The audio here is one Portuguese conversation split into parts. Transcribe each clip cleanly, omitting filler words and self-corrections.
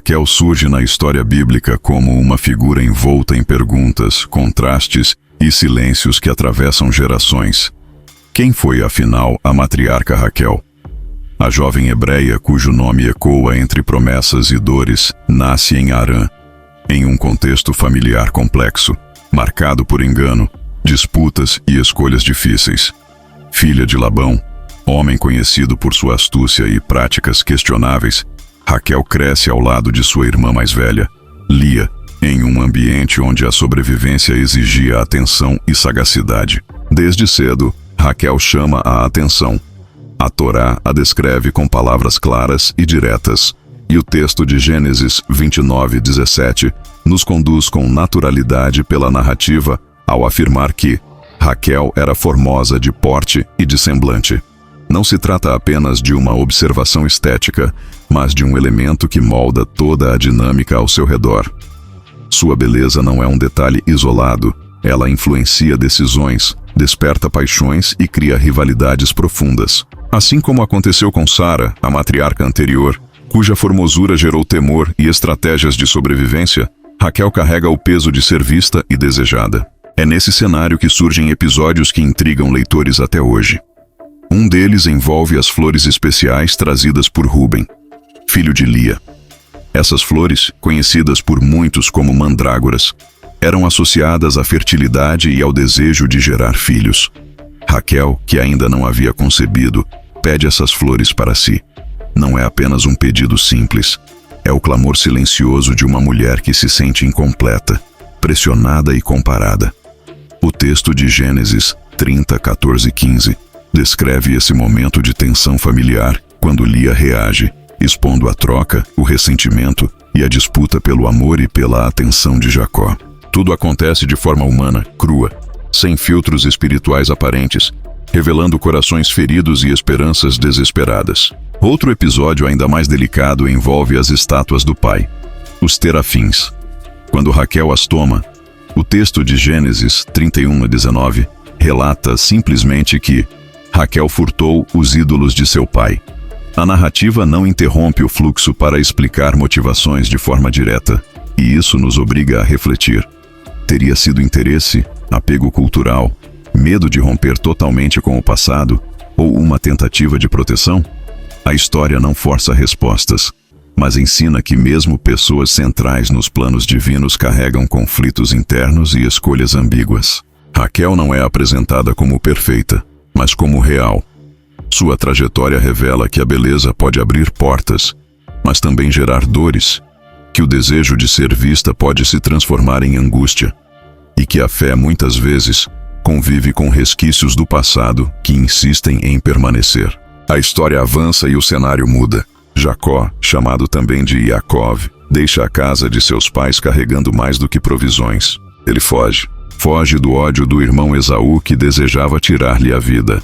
Raquel surge na história bíblica como uma figura envolta em perguntas, contrastes e silêncios que atravessam gerações. Quem foi, afinal, a matriarca Raquel? A jovem hebreia, cujo nome ecoa entre promessas e dores, nasce em Harã, em um contexto familiar complexo, marcado por engano, disputas e escolhas difíceis. Filha de Labão, homem conhecido por sua astúcia e práticas questionáveis, Raquel cresce ao lado de sua irmã mais velha, Lia, em um ambiente onde a sobrevivência exigia atenção e sagacidade. Desde cedo, Raquel chama a atenção. A Torá a descreve com palavras claras e diretas, e o texto de Gênesis 29:17 nos conduz com naturalidade pela narrativa ao afirmar que Raquel era formosa de porte e de semblante. Não se trata apenas de uma observação estética, mas de um elemento que molda toda a dinâmica ao seu redor. Sua beleza não é um detalhe isolado, ela influencia decisões, desperta paixões e cria rivalidades profundas. Assim como aconteceu com Sara, a matriarca anterior, cuja formosura gerou temor e estratégias de sobrevivência, Raquel carrega o peso de ser vista e desejada. É nesse cenário que surgem episódios que intrigam leitores até hoje. Um deles envolve as flores especiais trazidas por Rúben, filho de Lia. Essas flores, conhecidas por muitos como mandrágoras, eram associadas à fertilidade e ao desejo de gerar filhos. Raquel, que ainda não havia concebido, pede essas flores para si. Não é apenas um pedido simples, é o clamor silencioso de uma mulher que se sente incompleta, pressionada e comparada. O texto de Gênesis 30:14-15 descreve esse momento de tensão familiar quando Lia reage, expondo a troca, o ressentimento e a disputa pelo amor e pela atenção de Jacó. Tudo acontece de forma humana, crua, sem filtros espirituais aparentes, revelando corações feridos e esperanças desesperadas. Outro episódio ainda mais delicado envolve as estátuas do pai, os terafins. Quando Raquel as toma, o texto de Gênesis 31:19 relata simplesmente que Raquel furtou os ídolos de seu pai. A narrativa não interrompe o fluxo para explicar motivações de forma direta, e isso nos obriga a refletir. Teria sido interesse, apego cultural, medo de romper totalmente com o passado, ou uma tentativa de proteção? A história não força respostas, mas ensina que mesmo pessoas centrais nos planos divinos carregam conflitos internos e escolhas ambíguas. Raquel não é apresentada como perfeita, mas como real. Sua trajetória revela que a beleza pode abrir portas, mas também gerar dores, que o desejo de ser vista pode se transformar em angústia, e que a fé muitas vezes convive com resquícios do passado que insistem em permanecer. A história avança e o cenário muda. Jacó, chamado também de Yaakov, deixa a casa de seus pais carregando mais do que provisões. Ele foge do ódio do irmão Esaú que desejava tirar-lhe a vida.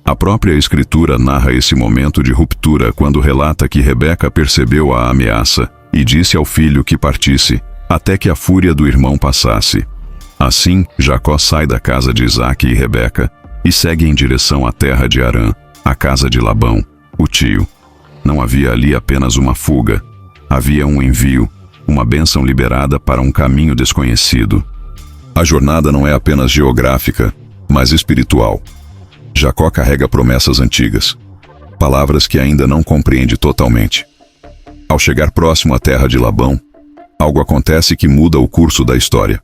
A própria Escritura narra esse momento de ruptura quando relata que Rebeca percebeu a ameaça e disse ao filho que partisse, até que a fúria do irmão passasse. Assim, Jacó sai da casa de Isaque e Rebeca e segue em direção à terra de Harã, a casa de Labão, o tio. Não havia ali apenas uma fuga, havia um envio, uma bênção liberada para um caminho desconhecido. A jornada não é apenas geográfica, mas espiritual. Jacó carrega promessas antigas, palavras que ainda não compreende totalmente. Ao chegar próximo à terra de Labão, algo acontece que muda o curso da história.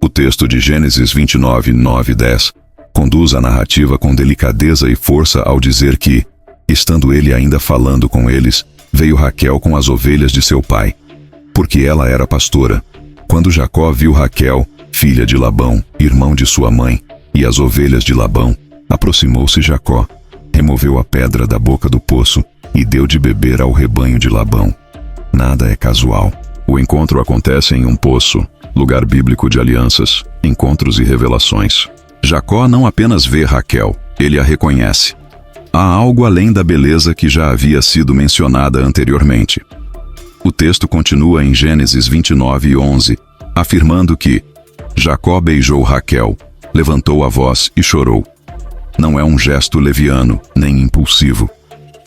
O texto de Gênesis 29:9-10 conduz a narrativa com delicadeza e força ao dizer que, estando ele ainda falando com eles, veio Raquel com as ovelhas de seu pai, porque ela era pastora. Quando Jacó viu Raquel, filha de Labão, irmão de sua mãe, e as ovelhas de Labão, aproximou-se Jacó, removeu a pedra da boca do poço e deu de beber ao rebanho de Labão. Nada é casual. O encontro acontece em um poço, lugar bíblico de alianças, encontros e revelações. Jacó não apenas vê Raquel, ele a reconhece. Há algo além da beleza que já havia sido mencionada anteriormente. O texto continua em Gênesis 29:11, afirmando que Jacó beijou Raquel, levantou a voz e chorou. Não é um gesto leviano, nem impulsivo.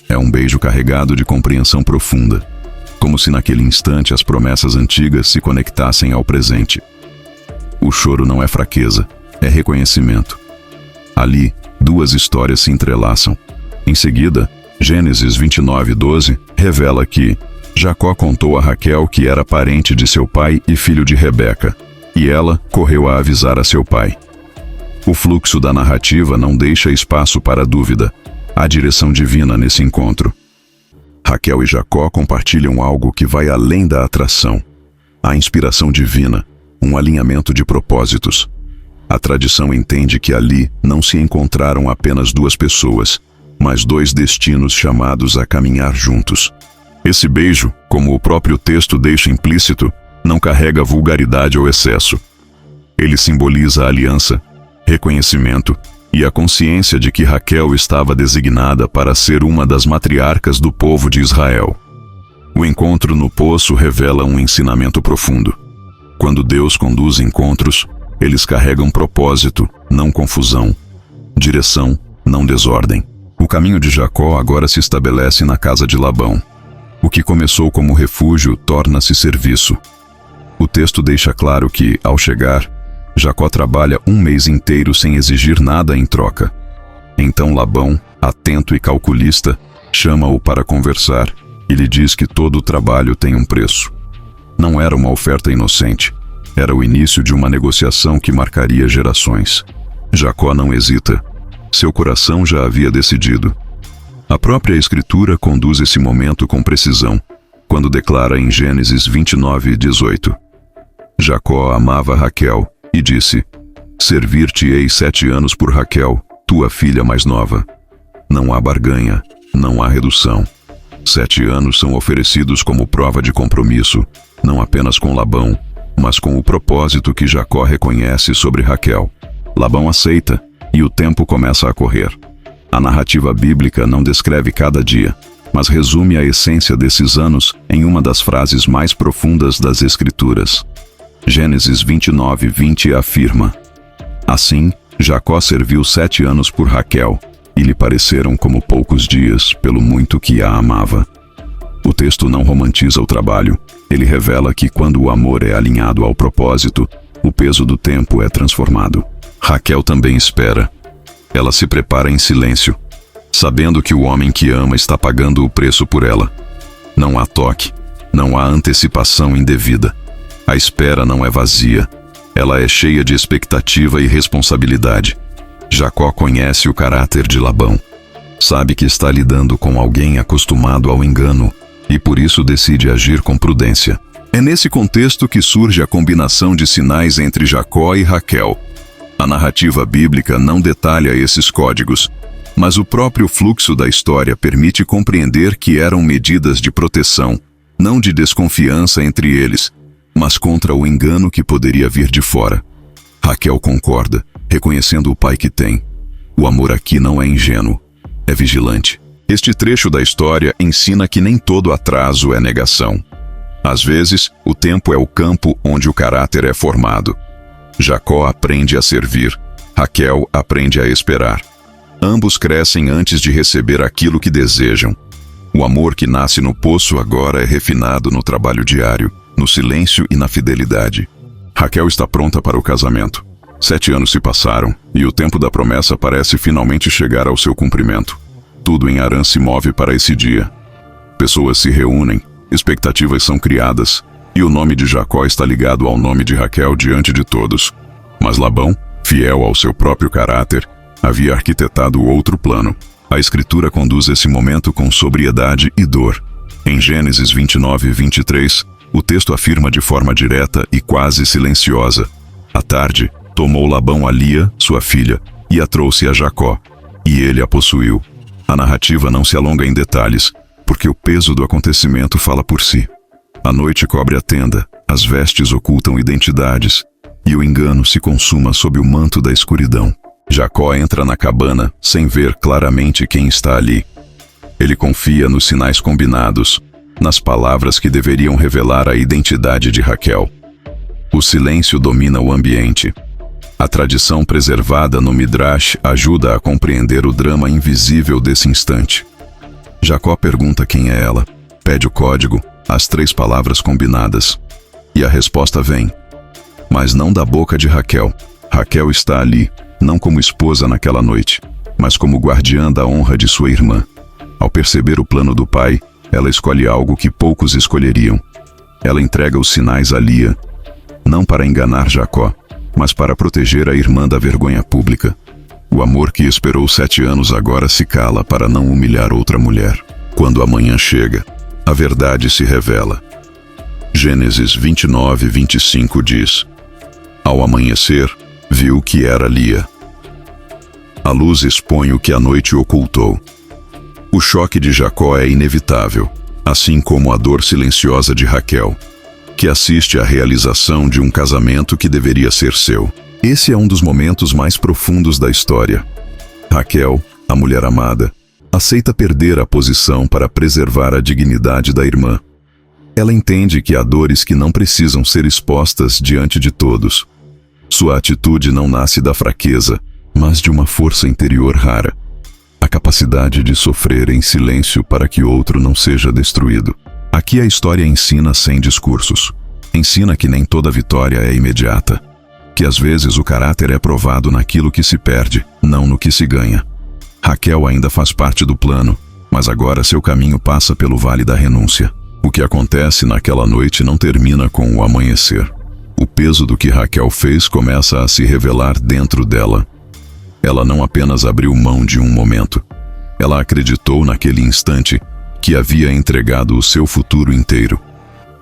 É um beijo carregado de compreensão profunda. como se naquele instante as promessas antigas se conectassem ao presente. O choro não é fraqueza, é reconhecimento. Ali, duas histórias se entrelaçam. Em seguida, Gênesis 29:12 revela que Jacó contou a Raquel que era parente de seu pai e filho de Rebeca, e ela correu a avisar a seu pai. O fluxo da narrativa não deixa espaço para dúvida. Há direção divina nesse encontro. Raquel e Jacó compartilham algo que vai além da atração. A inspiração divina, um alinhamento de propósitos. A tradição entende que ali não se encontraram apenas duas pessoas, mas dois destinos chamados a caminhar juntos. Esse beijo, como o próprio texto deixa implícito, não carrega vulgaridade ou excesso. Ele simboliza a aliança, reconhecimento e a consciência de que Raquel estava designada para ser uma das matriarcas do povo de Israel. O encontro no poço revela um ensinamento profundo. Quando Deus conduz encontros, eles carregam propósito, não confusão, direção, não desordem. O caminho de Jacó agora se estabelece na casa de Labão. O que começou como refúgio torna-se serviço. O texto deixa claro que, ao chegar, Jacó trabalha um mês inteiro sem exigir nada em troca. Então Labão, atento e calculista, chama-o para conversar e lhe diz que todo o trabalho tem um preço. Não era uma oferta inocente, era o início de uma negociação que marcaria gerações. Jacó não hesita. Seu coração já havia decidido. A própria Escritura conduz esse momento com precisão, quando declara em Gênesis 29:18: Jacó amava Raquel e disse: Servir-te-ei 7 anos por Raquel, tua filha mais nova. Não há barganha, não há redução. 7 anos são oferecidos como prova de compromisso, não apenas com Labão, mas com o propósito que Jacó reconhece sobre Raquel. Labão aceita, e o tempo começa a correr. A narrativa bíblica não descreve cada dia, mas resume a essência desses anos em uma das frases mais profundas das Escrituras. Gênesis 29:20 afirma: Assim, Jacó serviu 7 anos por Raquel, e lhe pareceram como poucos dias, pelo muito que a amava. O texto não romantiza o trabalho, ele revela que quando o amor é alinhado ao propósito, o peso do tempo é transformado. Raquel também espera. Ela se prepara em silêncio, sabendo que o homem que ama está pagando o preço por ela. Não há toque, não há antecipação indevida. A espera não é vazia, ela é cheia de expectativa e responsabilidade. Jacó conhece o caráter de Labão. Sabe que está lidando com alguém acostumado ao engano e por isso decide agir com prudência. É nesse contexto que surge a combinação de sinais entre Jacó e Raquel. A narrativa bíblica não detalha esses códigos, mas o próprio fluxo da história permite compreender que eram medidas de proteção, não de desconfiança entre eles, mas contra o engano que poderia vir de fora. Raquel concorda, reconhecendo o pai que tem. O amor aqui não é ingênuo, é vigilante. Este trecho da história ensina que nem todo atraso é negação. Às vezes, o tempo é o campo onde o caráter é formado. Jacó aprende a servir, Raquel aprende a esperar. Ambos crescem antes de receber aquilo que desejam. O amor que nasce no poço agora é refinado no trabalho diário, no silêncio e na fidelidade. Raquel está pronta para o casamento. 7 anos se passaram, e o tempo da promessa parece finalmente chegar ao seu cumprimento. Tudo em Harã se move para esse dia. Pessoas se reúnem, expectativas são criadas, e o nome de Jacó está ligado ao nome de Raquel diante de todos. Mas Labão, fiel ao seu próprio caráter, havia arquitetado outro plano. A Escritura conduz esse momento com sobriedade e dor. Em Gênesis 29:23, o texto afirma de forma direta e quase silenciosa: À tarde, tomou Labão a Lia, sua filha, e a trouxe a Jacó, e ele a possuiu. A narrativa não se alonga em detalhes, porque o peso do acontecimento fala por si. A noite cobre a tenda, as vestes ocultam identidades, e o engano se consuma sob o manto da escuridão. Jacó entra na cabana sem ver claramente quem está ali. Ele confia nos sinais combinados, nas palavras que deveriam revelar a identidade de Raquel. O silêncio domina o ambiente. A tradição preservada no Midrash ajuda a compreender o drama invisível desse instante. Jacó pergunta quem é ela, pede o código, As 3 palavras combinadas. E a resposta vem. Mas não da boca de Raquel. Raquel está ali, não como esposa naquela noite, mas como guardiã da honra de sua irmã. Ao perceber o plano do pai, ela escolhe algo que poucos escolheriam. Ela entrega os sinais a Lia, não para enganar Jacó, mas para proteger a irmã da vergonha pública. O amor que esperou 7 anos agora se cala para não humilhar outra mulher. Quando a manhã chega, a verdade se revela. Gênesis 29:25 diz: Ao amanhecer, viu que era Lia. A luz expõe o que a noite ocultou. O choque de Jacó é inevitável, assim como a dor silenciosa de Raquel, que assiste à realização de um casamento que deveria ser seu. Esse é um dos momentos mais profundos da história. Raquel, a mulher amada, aceita perder a posição para preservar a dignidade da irmã. Ela entende que há dores que não precisam ser expostas diante de todos. Sua atitude não nasce da fraqueza, mas de uma força interior rara. A capacidade de sofrer em silêncio para que outro não seja destruído. Aqui a história ensina sem discursos. Ensina que nem toda vitória é imediata. Que às vezes o caráter é provado naquilo que se perde, não no que se ganha. Raquel ainda faz parte do plano, mas agora seu caminho passa pelo vale da renúncia. O que acontece naquela noite não termina com o amanhecer. O peso do que Raquel fez começa a se revelar dentro dela. Ela não apenas abriu mão de um momento. Ela acreditou naquele instante que havia entregado o seu futuro inteiro.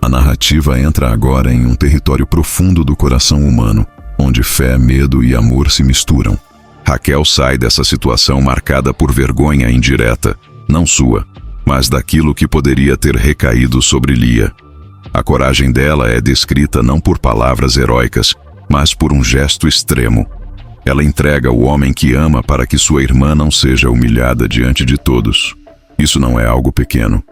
A narrativa entra agora em um território profundo do coração humano, onde fé, medo e amor se misturam. Raquel sai dessa situação marcada por vergonha indireta, não sua, mas daquilo que poderia ter recaído sobre Lia. A coragem dela é descrita não por palavras heróicas, mas por um gesto extremo. Ela entrega o homem que ama para que sua irmã não seja humilhada diante de todos. Isso não é algo pequeno.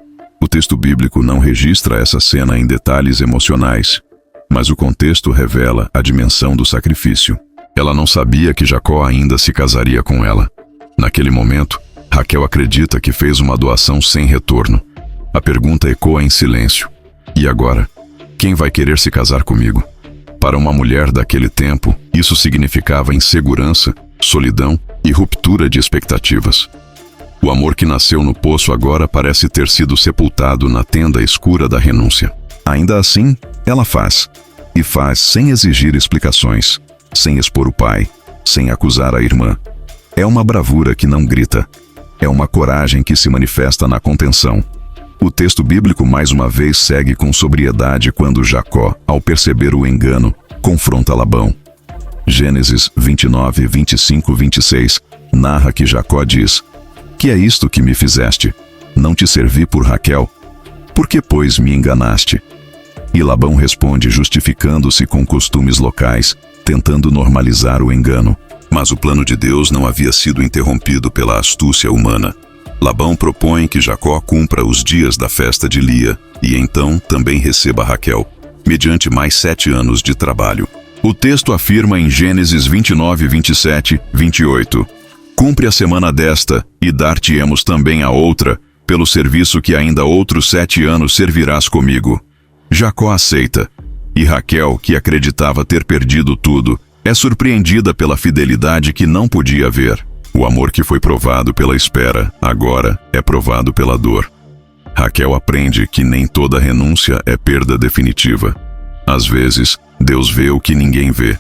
O texto bíblico não registra essa cena em detalhes emocionais, mas o contexto revela a dimensão do sacrifício. Ela não sabia que Jacó ainda se casaria com ela. Naquele momento, Raquel acredita que fez uma doação sem retorno. A pergunta ecoa em silêncio. E agora? Quem vai querer se casar comigo? Para uma mulher daquele tempo, isso significava insegurança, solidão e ruptura de expectativas. O amor que nasceu no poço agora parece ter sido sepultado na tenda escura da renúncia. Ainda assim, ela faz. E faz sem exigir explicações, sem expor o pai, sem acusar a irmã. É uma bravura que não grita. É uma coragem que se manifesta na contenção. O texto bíblico mais uma vez segue com sobriedade quando Jacó, ao perceber o engano, confronta Labão. Gênesis 29:25-26 narra que Jacó diz: Que é isto que me fizeste? Não te servi por Raquel? Por que, pois, me enganaste? E Labão responde justificando-se com costumes locais, tentando normalizar o engano. Mas o plano de Deus não havia sido interrompido pela astúcia humana. Labão propõe que Jacó cumpra os dias da festa de Lia e então também receba Raquel, mediante mais 7 anos de trabalho. O texto afirma em Gênesis 29:27-28: Cumpre a semana desta, e dar-te-emos também a outra, pelo serviço que ainda outros 7 anos servirás comigo. Jacó aceita, e Raquel, que acreditava ter perdido tudo, é surpreendida pela fidelidade que não podia ver. O amor que foi provado pela espera, agora é provado pela dor. Raquel aprende que nem toda renúncia é perda definitiva. Às vezes, Deus vê o que ninguém vê.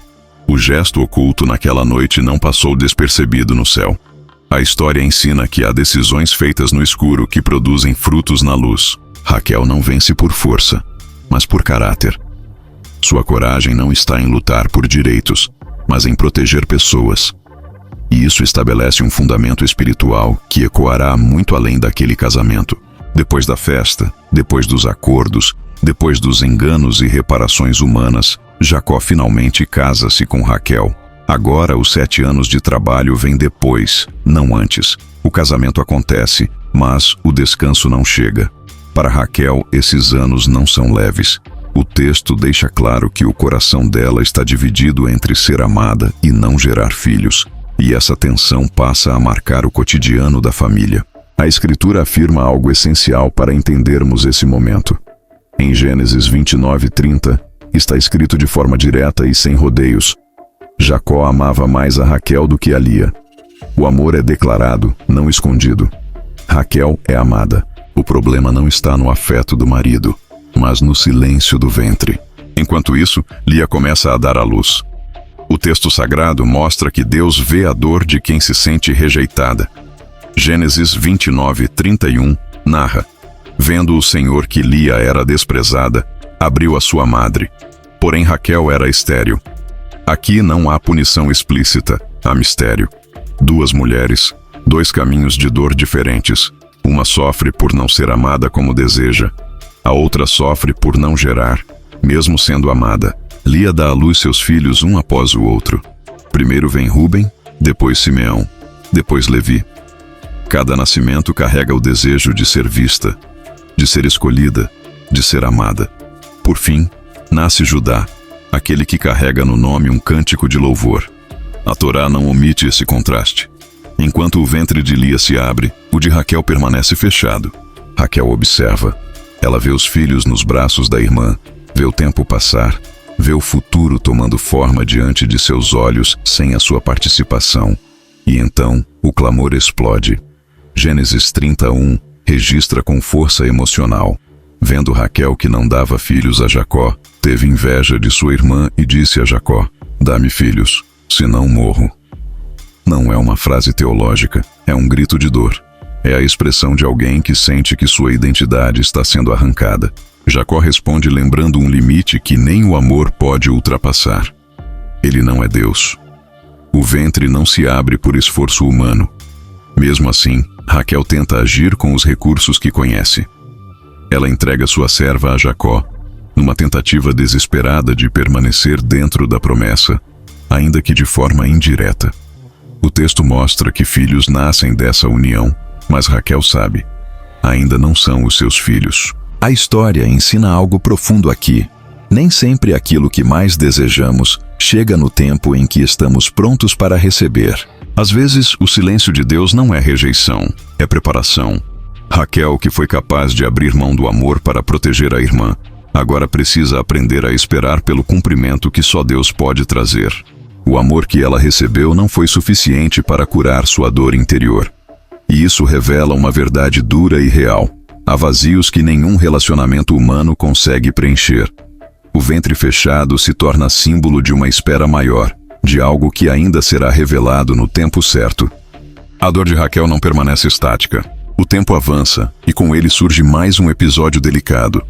O gesto oculto naquela noite não passou despercebido no céu. A história ensina que há decisões feitas no escuro que produzem frutos na luz. Raquel não vence por força, mas por caráter. Sua coragem não está em lutar por direitos, mas em proteger pessoas. E isso estabelece um fundamento espiritual que ecoará muito além daquele casamento. Depois da festa, depois dos acordos, depois dos enganos e reparações humanas, Jacó finalmente casa-se com Raquel. Agora os 7 anos de trabalho vêm depois, não antes. O casamento acontece, mas o descanso não chega. Para Raquel, esses anos não são leves. O texto deixa claro que o coração dela está dividido entre ser amada e não gerar filhos. E essa tensão passa a marcar o cotidiano da família. A Escritura afirma algo essencial para entendermos esse momento. Em Gênesis 29:30, está escrito de forma direta e sem rodeios: Jacó amava mais a Raquel do que a Lia. O amor é declarado, não escondido. Raquel é amada. O problema não está no afeto do marido, mas no silêncio do ventre. Enquanto isso, Lia começa a dar à luz. O texto sagrado mostra que Deus vê a dor de quem se sente rejeitada. Gênesis 29:31 narra: Vendo o Senhor que Lia era desprezada, abriu a sua madre. Porém Raquel era estéril. Aqui não há punição explícita, há mistério. Duas mulheres, dois caminhos de dor diferentes. Uma sofre por não ser amada como deseja. A outra sofre por não gerar, mesmo sendo amada. Lia dá à luz seus filhos um após o outro. Primeiro vem Rúben, depois Simeão, depois Levi. Cada nascimento carrega o desejo de ser vista, de ser escolhida, de ser amada. Por fim, nasce Judá, aquele que carrega no nome um cântico de louvor. A Torá não omite esse contraste. Enquanto o ventre de Lia se abre, o de Raquel permanece fechado. Raquel observa. Ela vê os filhos nos braços da irmã, vê o tempo passar, vê o futuro tomando forma diante de seus olhos sem a sua participação. E então, o clamor explode. Gênesis 31 registra com força emocional. Vendo Raquel que não dava filhos a Jacó, teve inveja de sua irmã e disse a Jacó: Dá-me filhos, senão morro. Não é uma frase teológica, é um grito de dor. É a expressão de alguém que sente que sua identidade está sendo arrancada. Jacó responde lembrando um limite que nem o amor pode ultrapassar. Ele não é Deus. O ventre não se abre por esforço humano. Mesmo assim, Raquel tenta agir com os recursos que conhece. Ela entrega sua serva a Jacó, numa tentativa desesperada de permanecer dentro da promessa, ainda que de forma indireta. O texto mostra que filhos nascem dessa união, mas Raquel sabe, ainda não são os seus filhos. A história ensina algo profundo aqui. Nem sempre aquilo que mais desejamos chega no tempo em que estamos prontos para receber. Às vezes, o silêncio de Deus não é rejeição, é preparação. Raquel, que foi capaz de abrir mão do amor para proteger a irmã, agora precisa aprender a esperar pelo cumprimento que só Deus pode trazer. O amor que ela recebeu não foi suficiente para curar sua dor interior. E isso revela uma verdade dura e real. Há vazios que nenhum relacionamento humano consegue preencher. O ventre fechado se torna símbolo de uma espera maior, de algo que ainda será revelado no tempo certo. A dor de Raquel não permanece estática. O tempo avança, e com ele surge mais um episódio delicado,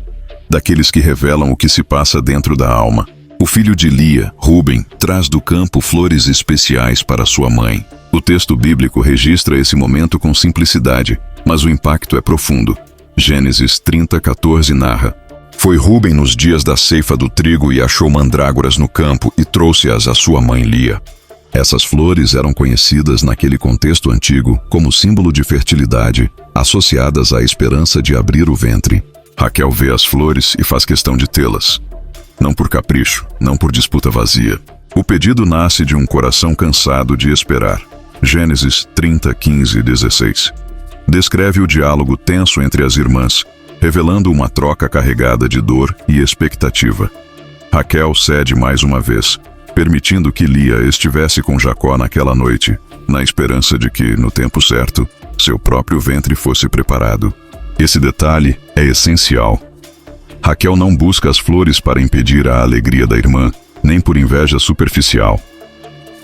daqueles que revelam o que se passa dentro da alma. O filho de Lia, Rúben, traz do campo flores especiais para sua mãe. O texto bíblico registra esse momento com simplicidade, mas o impacto é profundo. Gênesis 30:14 narra: Foi Rúben nos dias da ceifa do trigo e achou mandrágoras no campo e trouxe-as à sua mãe Lia. Essas flores eram conhecidas naquele contexto antigo como símbolo de fertilidade, associadas à esperança de abrir o ventre. Raquel vê as flores e faz questão de tê-las. Não por capricho, não por disputa vazia. O pedido nasce de um coração cansado de esperar. Gênesis 30:15-16. Descreve o diálogo tenso entre as irmãs, revelando uma troca carregada de dor e expectativa. Raquel cede mais uma vez, permitindo que Lia estivesse com Jacó naquela noite, na esperança de que, no tempo certo, seu próprio ventre fosse preparado. Esse detalhe é essencial. Raquel não busca as flores para impedir a alegria da irmã, nem por inveja superficial.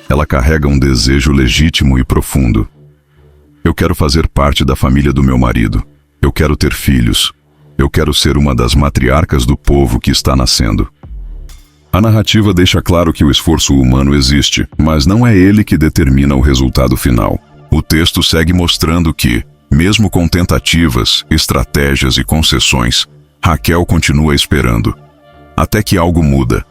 Ela carrega um desejo legítimo e profundo. Eu quero fazer parte da família do meu marido. Eu quero ter filhos. Eu quero ser uma das matriarcas do povo que está nascendo. A narrativa deixa claro que o esforço humano existe, mas não é ele que determina o resultado final. O texto segue mostrando que, mesmo com tentativas, estratégias e concessões, Raquel continua esperando, até que algo muda.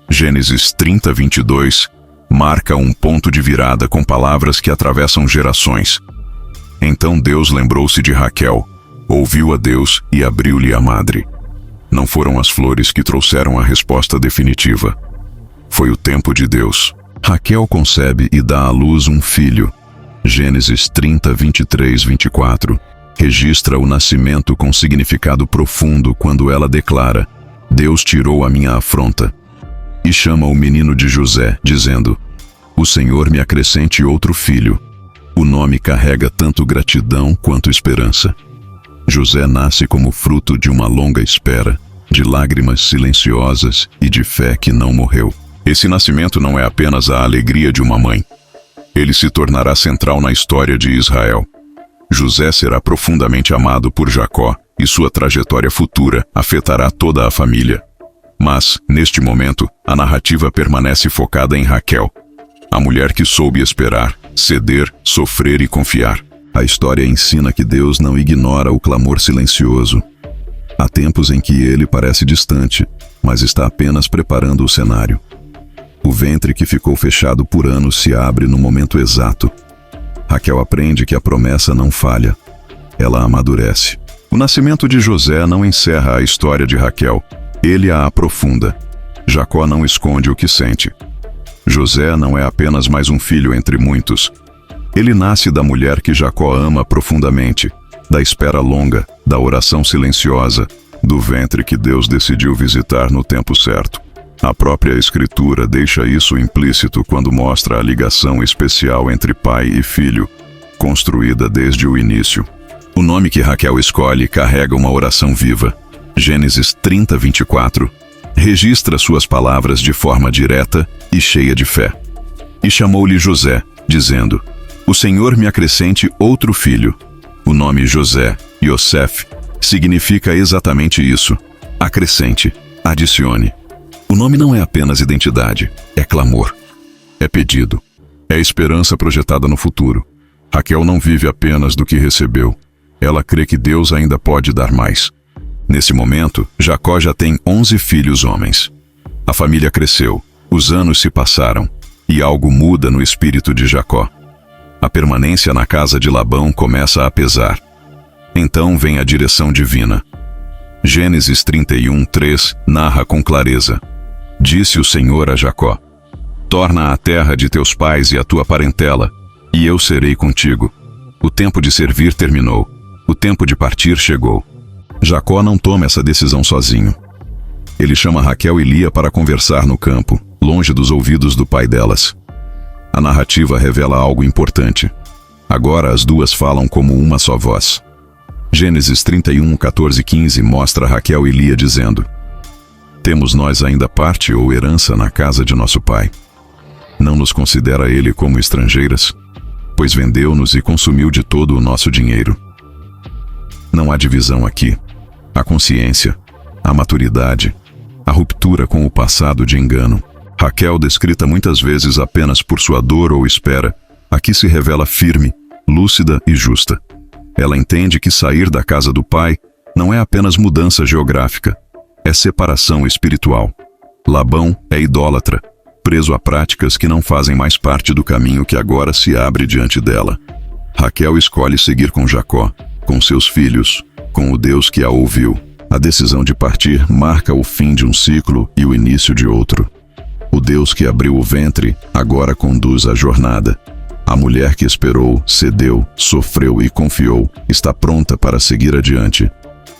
Gênesis 30:22 marca um ponto de virada com palavras que atravessam gerações. Então Deus lembrou-se de Raquel, ouviu a Deus e abriu-lhe a madre. Não foram as flores que trouxeram a resposta definitiva. Foi o tempo de Deus. Raquel concebe e dá à luz um filho. Gênesis 30:23-24. registra o nascimento com significado profundo quando ela declara: Deus tirou a minha afronta. E chama o menino de José, dizendo: O Senhor me acrescente outro filho. O nome carrega tanto gratidão quanto esperança. José nasce como fruto de uma longa espera, de lágrimas silenciosas e de fé que não morreu. Esse nascimento não é apenas a alegria de uma mãe. Ele se tornará central na história de Israel. José será profundamente amado por Jacó e sua trajetória futura afetará toda a família. Mas, neste momento, a narrativa permanece focada em Raquel, a mulher que soube esperar, ceder, sofrer e confiar. A história ensina que Deus não ignora o clamor silencioso. Há tempos em que ele parece distante, mas está apenas preparando o cenário. O ventre que ficou fechado por anos se abre no momento exato. Raquel aprende que a promessa não falha. Ela amadurece. O nascimento de José não encerra a história de Raquel. Ele a aprofunda. Jacó não esconde o que sente. José não é apenas mais um filho entre muitos. Ele nasce da mulher que Jacó ama profundamente, da espera longa, da oração silenciosa, do ventre que Deus decidiu visitar no tempo certo. A própria Escritura deixa isso implícito quando mostra a ligação especial entre pai e filho, construída desde o início. O nome que Raquel escolhe carrega uma oração viva. Gênesis 30:24 registra suas palavras de forma direta e cheia de fé. E chamou-lhe José, dizendo: O Senhor me acrescente outro filho. O nome José, Yosef, significa exatamente isso: acrescente, adicione. O nome não é apenas identidade, é clamor, é pedido, é esperança projetada no futuro. Raquel não vive apenas do que recebeu, ela crê que Deus ainda pode dar mais. Nesse momento, Jacó já tem 11 filhos homens. A família cresceu, os anos se passaram, e algo muda no espírito de Jacó. A permanência na casa de Labão começa a pesar. Então vem a direção divina. Gênesis 31:3 narra com clareza: Disse o Senhor a Jacó: Torna à terra de teus pais e à tua parentela, e eu serei contigo. O tempo de servir terminou, o tempo de partir chegou. Jacó não toma essa decisão sozinho. Ele chama Raquel e Lia para conversar no campo, longe dos ouvidos do pai delas. A narrativa revela algo importante. Agora as duas falam como uma só voz. Gênesis 31:14-15 mostra Raquel e Lia dizendo: Temos nós ainda parte ou herança na casa de nosso pai? Não nos considera ele como estrangeiras? Pois vendeu-nos e consumiu de todo o nosso dinheiro. Não há divisão aqui. A consciência, a maturidade, a ruptura com o passado de engano. Raquel, descrita muitas vezes apenas por sua dor ou espera, aqui se revela firme, lúcida e justa. Ela entende que sair da casa do pai não é apenas mudança geográfica, é separação espiritual. Labão é idólatra, preso a práticas que não fazem mais parte do caminho que agora se abre diante dela. Raquel escolhe seguir com Jacó, com seus filhos, com o Deus que a ouviu. A decisão de partir marca o fim de um ciclo e o início de outro. O Deus que abriu o ventre agora conduz a jornada. A mulher que esperou, cedeu, sofreu e confiou está pronta para seguir adiante.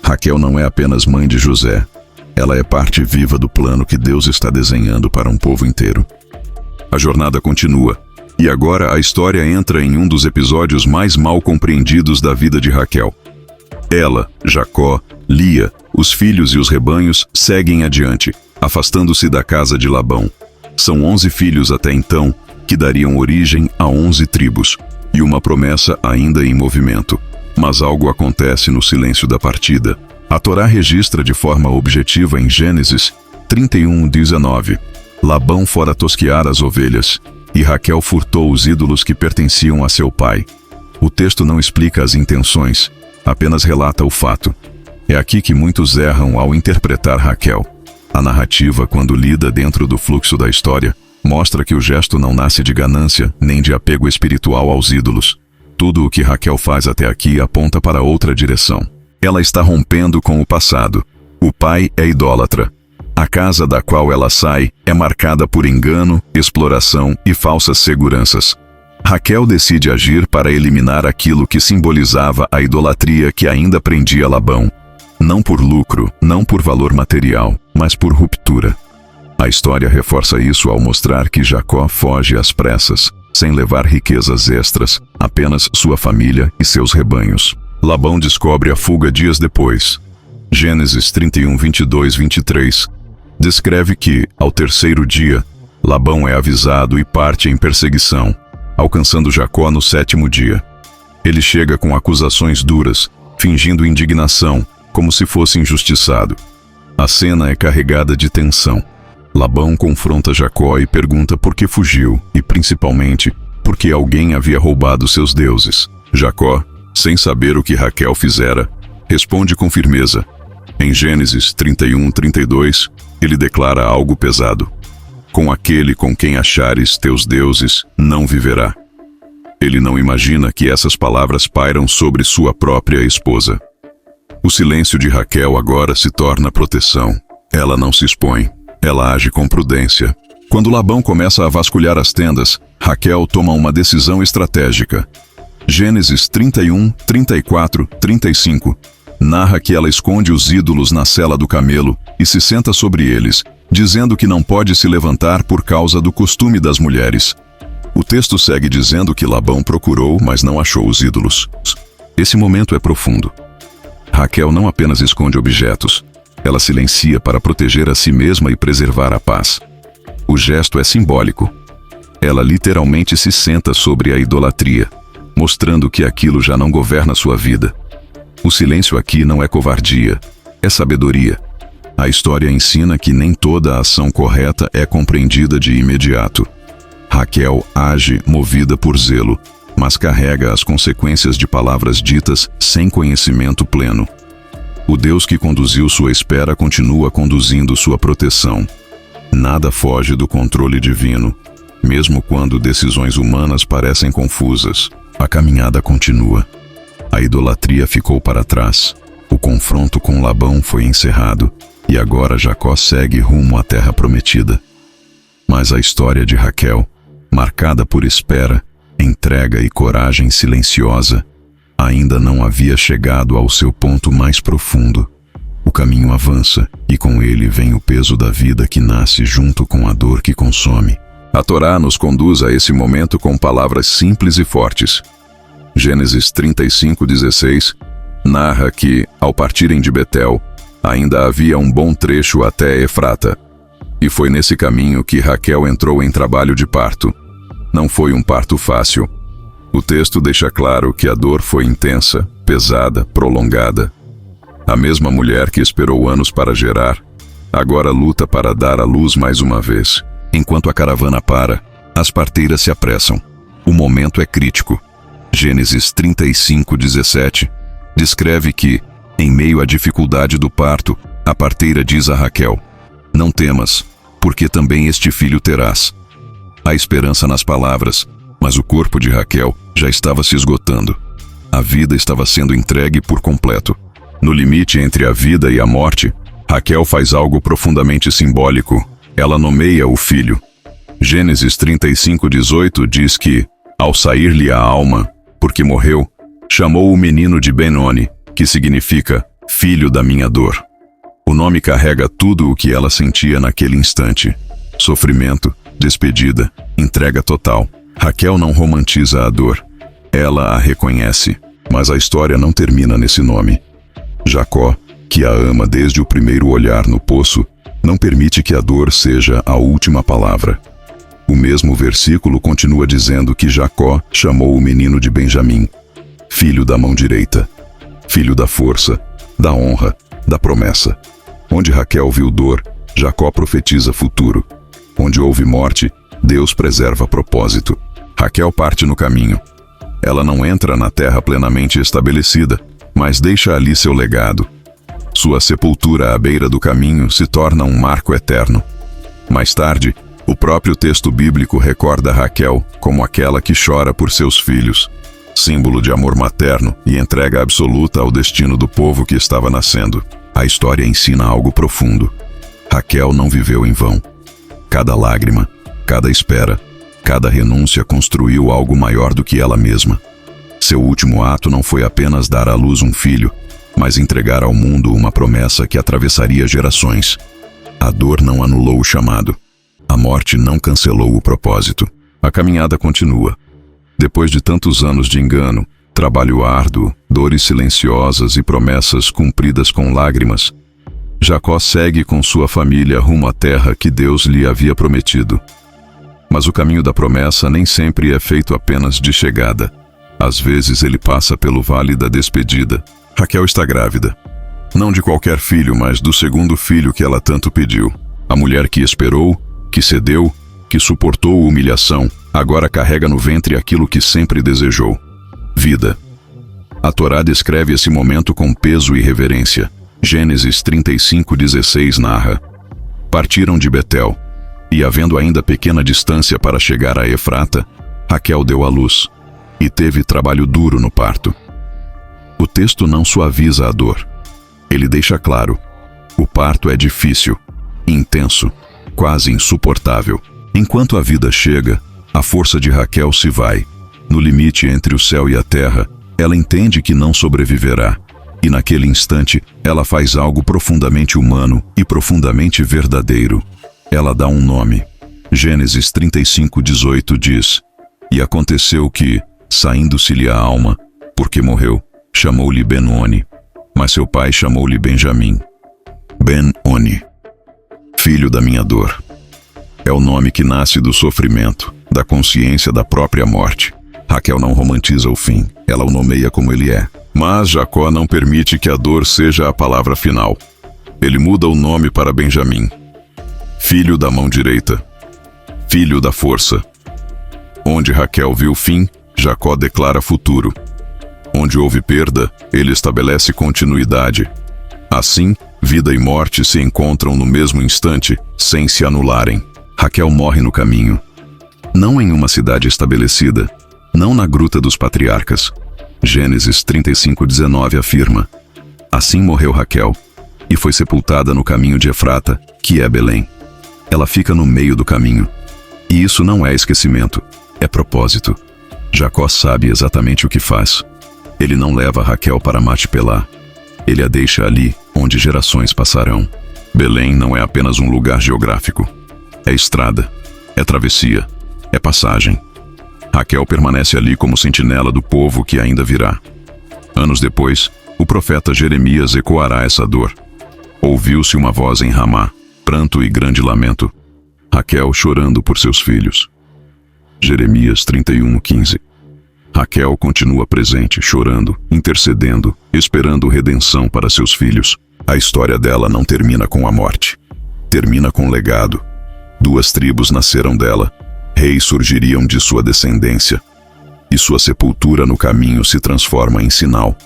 Raquel não é apenas mãe de José. Ela é parte viva do plano que Deus está desenhando para um povo inteiro. A jornada continua. E agora a história entra em um dos episódios mais mal compreendidos da vida de Raquel. Ela, Jacó, Lia, os filhos e os rebanhos seguem adiante, afastando-se da casa de Labão. São 11 filhos até então, que dariam origem a 11 tribos, e uma promessa ainda em movimento. Mas algo acontece no silêncio da partida. A Torá registra de forma objetiva em Gênesis 31:19. Labão fora tosquear as ovelhas, e Raquel furtou os ídolos que pertenciam a seu pai. O texto não explica as intenções, apenas relata o fato. É aqui que muitos erram ao interpretar Raquel. A narrativa, quando lida dentro do fluxo da história, mostra que o gesto não nasce de ganância, nem de apego espiritual aos ídolos. Tudo o que Raquel faz até aqui aponta para outra direção. Ela está rompendo com o passado. O pai é idólatra. A casa da qual ela sai é marcada por engano, exploração e falsas seguranças. Raquel decide agir para eliminar aquilo que simbolizava a idolatria que ainda prendia Labão. Não por lucro, não por valor material, mas por ruptura. A história reforça isso ao mostrar que Jacó foge às pressas, sem levar riquezas extras, apenas sua família e seus rebanhos. Labão descobre a fuga dias depois. Gênesis 31, 22, 23 descreve que, ao terceiro dia, Labão é avisado e parte em perseguição, alcançando Jacó no sétimo dia. Ele chega com acusações duras, fingindo indignação, como se fosse injustiçado. A cena é carregada de tensão. Labão confronta Jacó e pergunta por que fugiu e, principalmente, por que alguém havia roubado seus deuses. Jacó, sem saber o que Raquel fizera, responde com firmeza. Em Gênesis 31, 32, ele declara algo pesado. Com aquele com quem achares teus deuses, não viverá. Ele não imagina que essas palavras pairam sobre sua própria esposa. O silêncio de Raquel agora se torna proteção. Ela não se expõe. Ela age com prudência. Quando Labão começa a vasculhar as tendas, Raquel toma uma decisão estratégica. Gênesis 31, 34, 35 narra que ela esconde os ídolos na sela do camelo e se senta sobre eles, dizendo que não pode se levantar por causa do costume das mulheres. O texto segue dizendo que Labão procurou, mas não achou os ídolos. Esse momento é profundo. Raquel não apenas esconde objetos, ela silencia para proteger a si mesma e preservar a paz. O gesto é simbólico. Ela literalmente se senta sobre a idolatria, mostrando que aquilo já não governa sua vida. O silêncio aqui não é covardia, é sabedoria. A história ensina que nem toda a ação correta é compreendida de imediato. Raquel age movida por zelo, mas carrega as consequências de palavras ditas sem conhecimento pleno. O Deus que conduziu sua espera continua conduzindo sua proteção. Nada foge do controle divino. Mesmo quando decisões humanas parecem confusas, a caminhada continua. A idolatria ficou para trás. O confronto com Labão foi encerrado, e agora Jacó segue rumo à terra prometida. Mas a história de Raquel, marcada por espera, entrega e coragem silenciosa, ainda não havia chegado ao seu ponto mais profundo. O caminho avança, e com ele vem o peso da vida que nasce junto com a dor que consome. A Torá nos conduz a esse momento com palavras simples e fortes. Gênesis 35:16 narra que, ao partirem de Betel, ainda havia um bom trecho até Efrata. E foi nesse caminho que Raquel entrou em trabalho de parto. Não foi um parto fácil. O texto deixa claro que a dor foi intensa, pesada, prolongada. A mesma mulher que esperou anos para gerar, agora luta para dar à luz mais uma vez. Enquanto a caravana para, as parteiras se apressam. O momento é crítico. Gênesis 35:17 descreve que, em meio à dificuldade do parto, a parteira diz a Raquel: "Não temas, porque também este filho terás." Há esperança nas palavras, mas o corpo de Raquel já estava se esgotando. A vida estava sendo entregue por completo. No limite entre a vida e a morte, Raquel faz algo profundamente simbólico. Ela nomeia o filho. Gênesis 35:18 diz que, ao sair-lhe a alma, porque morreu, chamou o menino de Benoni, que significa filho da minha dor. O nome carrega tudo o que ela sentia naquele instante: sofrimento, despedida, entrega total. Raquel não romantiza a dor. Ela a reconhece, mas a história não termina nesse nome. Jacó, que a ama desde o primeiro olhar no poço, não permite que a dor seja a última palavra. O mesmo versículo continua dizendo que Jacó chamou o menino de Benjamim, filho da mão direita, filho da força, da honra, da promessa. Onde Raquel viu dor, Jacó profetiza futuro. Onde houve morte, Deus preserva propósito. Raquel parte no caminho. Ela não entra na terra plenamente estabelecida, mas deixa ali seu legado. Sua sepultura à beira do caminho se torna um marco eterno. Mais tarde, o próprio texto bíblico recorda Raquel como aquela que chora por seus filhos, símbolo de amor materno e entrega absoluta ao destino do povo que estava nascendo. A história ensina algo profundo. Raquel não viveu em vão. Cada lágrima, cada espera, Cada renúncia construiu algo maior do que ela mesma. Seu último ato não foi apenas dar à luz um filho, mas entregar ao mundo uma promessa que atravessaria gerações. A dor não anulou o chamado. A morte não cancelou o propósito. A caminhada continua. Depois de tantos anos de engano, trabalho árduo, dores silenciosas e promessas cumpridas com lágrimas, Jacó segue com sua família rumo à terra que Deus lhe havia prometido. Mas o caminho da promessa nem sempre é feito apenas de chegada. Às vezes ele passa pelo vale da despedida. Raquel está grávida. Não de qualquer filho, mas do segundo filho que ela tanto pediu. A mulher que esperou, que cedeu, que suportou humilhação, agora carrega no ventre aquilo que sempre desejou: vida. A Torá descreve esse momento com peso e reverência. Gênesis 35:16 narra: partiram de Betel, e havendo ainda pequena distância para chegar a Efrata, Raquel deu à luz, e teve trabalho duro no parto. O texto não suaviza a dor. Ele deixa claro: o parto é difícil, intenso, quase insuportável. Enquanto a vida chega, a força de Raquel se vai. No limite entre o céu e a terra, ela entende que não sobreviverá. E naquele instante, ela faz algo profundamente humano e profundamente verdadeiro. Ela dá um nome. Gênesis 35:18 diz: e aconteceu que, saindo-se-lhe a alma, porque morreu, chamou-lhe Ben-Oni, mas seu pai chamou-lhe Benjamim. Ben-Oni, filho da minha dor. É o nome que nasce do sofrimento, da consciência da própria morte. Raquel não romantiza o fim, ela o nomeia como ele é. Mas Jacó não permite que a dor seja a palavra final. Ele muda o nome para Benjamim, filho da mão direita, filho da força. Onde Raquel viu fim, Jacó declara futuro. Onde houve perda, ele estabelece continuidade. Assim, vida e morte se encontram no mesmo instante, sem se anularem. Raquel morre no caminho. Não em uma cidade estabelecida, não na gruta dos patriarcas. Gênesis 35:19 afirma: assim morreu Raquel, e foi sepultada no caminho de Efrata, que é Belém. Ela fica no meio do caminho. E isso não é esquecimento, é propósito. Jacó sabe exatamente o que faz. Ele não leva Raquel para Macpelá. Ele a deixa ali, onde gerações passarão. Belém não é apenas um lugar geográfico. É estrada, é travessia, é passagem. Raquel permanece ali como sentinela do povo que ainda virá. Anos depois, o profeta Jeremias ecoará essa dor. Ouviu-se uma voz em Ramá, pranto e grande lamento. Raquel chorando por seus filhos. Jeremias 31:15. Raquel continua presente, chorando, intercedendo, esperando redenção para seus filhos. A história dela não termina com a morte. Termina com legado. 2 tribos nasceram dela. Reis surgiriam de sua descendência. E sua sepultura no caminho se transforma em sinal.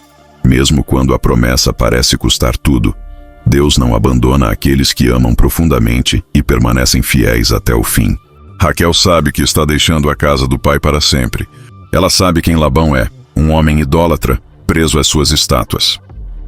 Mesmo quando a promessa parece custar tudo, Deus não abandona aqueles que amam profundamente e permanecem fiéis até o fim. Raquel sabe que está deixando a casa do pai para sempre. Ela sabe quem Labão é, um homem idólatra, preso às suas estátuas.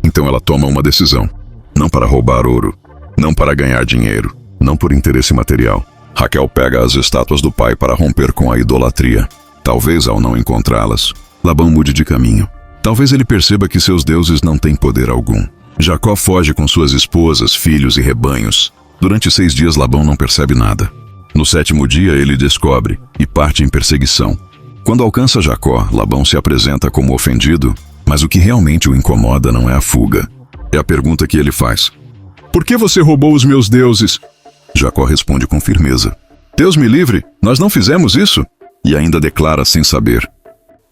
Então ela toma uma decisão. Não para roubar ouro, não para ganhar dinheiro, não por interesse material. Raquel pega as estátuas do pai para romper com a idolatria. Talvez ao não encontrá-las, Labão mude de caminho. Talvez ele perceba que seus deuses não têm poder algum. Jacó foge com suas esposas, filhos e rebanhos. Durante 6 dias Labão não percebe nada. No 7º dia ele descobre e parte em perseguição. Quando alcança Jacó, Labão se apresenta como ofendido, mas o que realmente o incomoda não é a fuga. É a pergunta que ele faz: por que você roubou os meus deuses? Jacó responde com firmeza: Deus me livre, nós não fizemos isso. E ainda declara sem saber: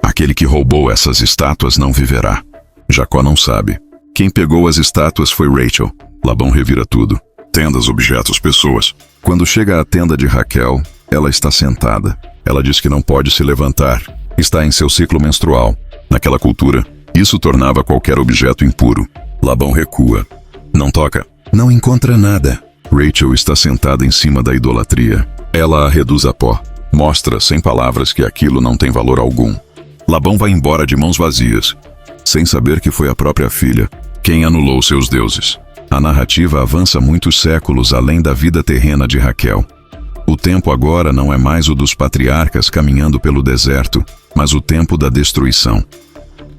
aquele que roubou essas estátuas não viverá. Jacó não sabe. Quem pegou as estátuas foi Rachel. Labão revira tudo: tendas, objetos, pessoas. Quando chega à tenda de Raquel, ela está sentada. Ela diz que não pode se levantar. Está em seu ciclo menstrual. Naquela cultura, isso tornava qualquer objeto impuro. Labão recua. Não toca. Não encontra nada. Rachel está sentada em cima da idolatria. Ela a reduz a pó. Mostra, sem palavras, que aquilo não tem valor algum. Labão vai embora de mãos vazias, sem saber que foi a própria filha quem anulou seus deuses. A narrativa avança muitos séculos além da vida terrena de Raquel. O tempo agora não é mais o dos patriarcas caminhando pelo deserto, mas o tempo da destruição.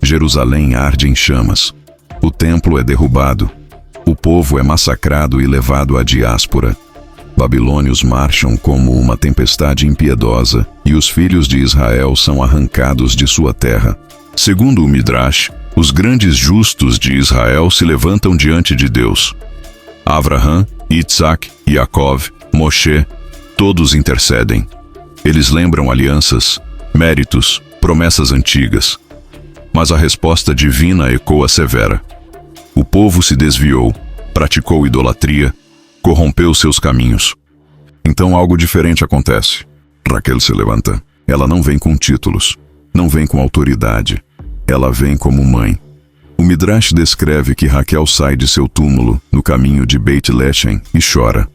Jerusalém arde em chamas. O templo é derrubado. O povo é massacrado e levado à diáspora. Babilônios marcham como uma tempestade impiedosa, e os filhos de Israel são arrancados de sua terra. Segundo o Midrash, os grandes justos de Israel se levantam diante de Deus. Avraham, Itsak, Yaakov, Moshe, todos intercedem. Eles lembram alianças, méritos, promessas antigas. Mas a resposta divina ecoa severa. O povo se desviou, praticou idolatria, corrompeu seus caminhos. Então algo diferente acontece. Raquel se levanta. Ela não vem com títulos, não vem com autoridade. Ela vem como mãe. O Midrash descreve que Raquel sai de seu túmulo, no caminho de Beit Lechem, e chora.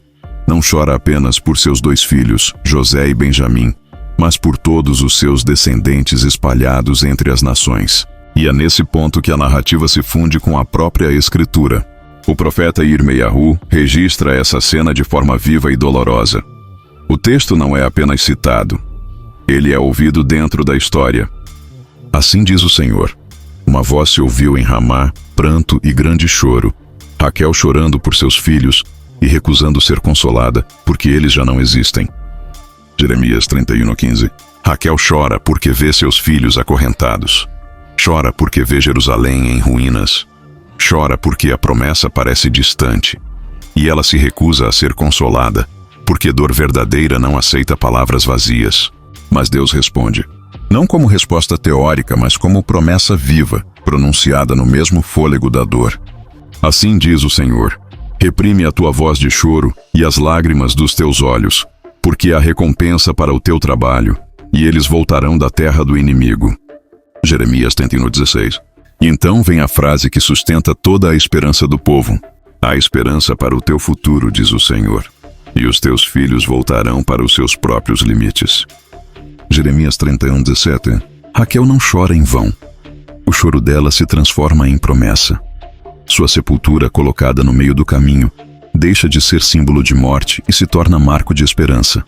Não chora apenas por seus 2 filhos, José e Benjamim, mas por todos os seus descendentes espalhados entre as nações. E é nesse ponto que a narrativa se funde com a própria escritura. O profeta Irmeiahu registra essa cena de forma viva e dolorosa. O texto não é apenas citado. Ele é ouvido dentro da história. Assim diz o Senhor. Uma voz se ouviu em Ramá, pranto e grande choro. Raquel chorando por seus filhos e recusando ser consolada, porque eles já não existem. Jeremias 31:15. Raquel chora porque vê seus filhos acorrentados. Chora porque vê Jerusalém em ruínas. Chora porque a promessa parece distante. E ela se recusa a ser consolada, porque dor verdadeira não aceita palavras vazias. Mas Deus responde, não como resposta teórica, mas como promessa viva, pronunciada no mesmo fôlego da dor. Assim diz o Senhor, reprime a tua voz de choro e as lágrimas dos teus olhos, porque há recompensa para o teu trabalho, e eles voltarão da terra do inimigo. Jeremias 31:16. E então vem a frase que sustenta toda a esperança do povo. Há esperança para o teu futuro, diz o Senhor, e os teus filhos voltarão para os seus próprios limites. Jeremias 31:17. Raquel não chora em vão. O choro dela se transforma em promessa. Sua sepultura, colocada no meio do caminho, deixa de ser símbolo de morte e se torna marco de esperança.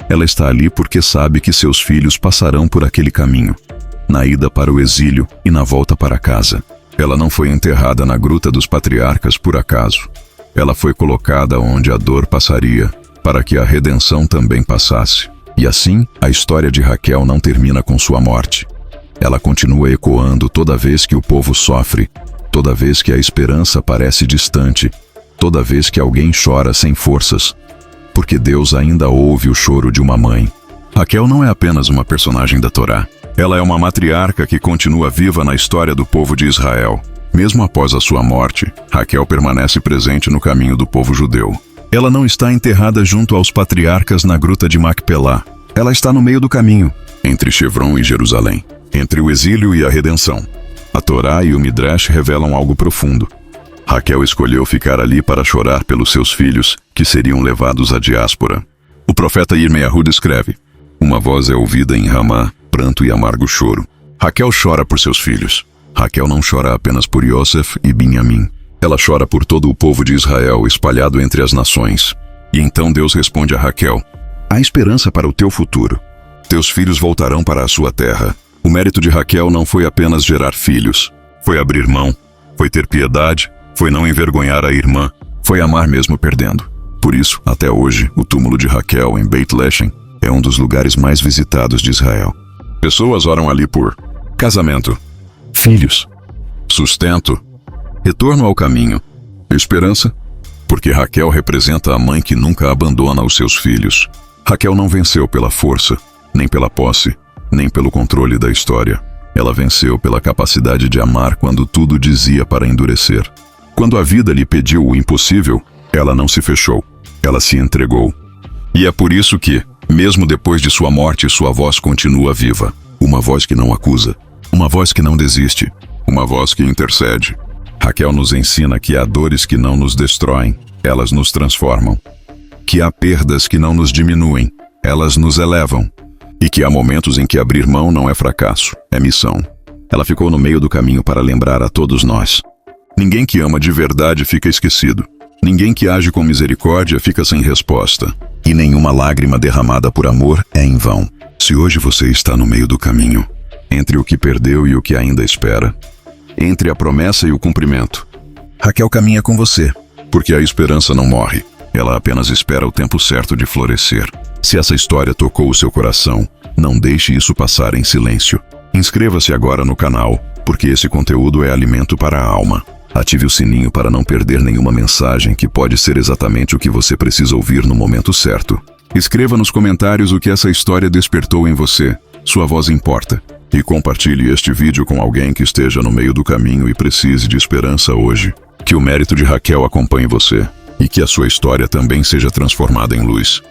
Ela está ali porque sabe que seus filhos passarão por aquele caminho, na ida para o exílio e na volta para casa. Ela não foi enterrada na gruta dos patriarcas por acaso. Ela foi colocada onde a dor passaria, para que a redenção também passasse. E assim, a história de Raquel não termina com sua morte. Ela continua ecoando toda vez que o povo sofre, toda vez que a esperança parece distante, toda vez que alguém chora sem forças, porque Deus ainda ouve o choro de uma mãe. Raquel não é apenas uma personagem da Torá. Ela é uma matriarca que continua viva na história do povo de Israel. Mesmo após a sua morte, Raquel permanece presente no caminho do povo judeu. Ela não está enterrada junto aos patriarcas na gruta de Macpelá. Ela está no meio do caminho, entre Chevron e Jerusalém, entre o exílio e a redenção. A Torá e o Midrash revelam algo profundo. Raquel escolheu ficar ali para chorar pelos seus filhos, que seriam levados à diáspora. O profeta Irmeiahu descreve, uma voz é ouvida em Ramá, pranto e amargo choro. Raquel chora por seus filhos. Raquel não chora apenas por Yosef e Benjamim. Ela chora por todo o povo de Israel espalhado entre as nações. E então Deus responde a Raquel, há esperança para o teu futuro. Teus filhos voltarão para a sua terra. O mérito de Raquel não foi apenas gerar filhos. Foi abrir mão. Foi ter piedade. Foi não envergonhar a irmã. Foi amar mesmo perdendo. Por isso, até hoje, o túmulo de Raquel em Beit Lechem é um dos lugares mais visitados de Israel. Pessoas oram ali por casamento, filhos, sustento, retorno ao caminho, esperança, porque Raquel representa a mãe que nunca abandona os seus filhos. Raquel não venceu pela força, nem pela posse, nem pelo controle da história. Ela venceu pela capacidade de amar quando tudo dizia para endurecer. Quando a vida lhe pediu o impossível, ela não se fechou, ela se entregou. E é por isso que, mesmo depois de sua morte, sua voz continua viva. Uma voz que não acusa, uma voz que não desiste, uma voz que intercede. Raquel nos ensina que há dores que não nos destroem, elas nos transformam. Que há perdas que não nos diminuem, elas nos elevam. E que há momentos em que abrir mão não é fracasso, é missão. Ela ficou no meio do caminho para lembrar a todos nós. Ninguém que ama de verdade fica esquecido. Ninguém que age com misericórdia fica sem resposta. E nenhuma lágrima derramada por amor é em vão. Se hoje você está no meio do caminho, entre o que perdeu e o que ainda espera, entre a promessa e o cumprimento, Raquel caminha com você, porque a esperança não morre. Ela apenas espera o tempo certo de florescer. Se essa história tocou o seu coração, não deixe isso passar em silêncio. Inscreva-se agora no canal, porque esse conteúdo é alimento para a alma. Ative o sininho para não perder nenhuma mensagem que pode ser exatamente o que você precisa ouvir no momento certo. Escreva nos comentários o que essa história despertou em você. Sua voz importa. E compartilhe este vídeo com alguém que esteja no meio do caminho e precise de esperança hoje. Que o mérito de Raquel acompanhe você e que a sua história também seja transformada em luz.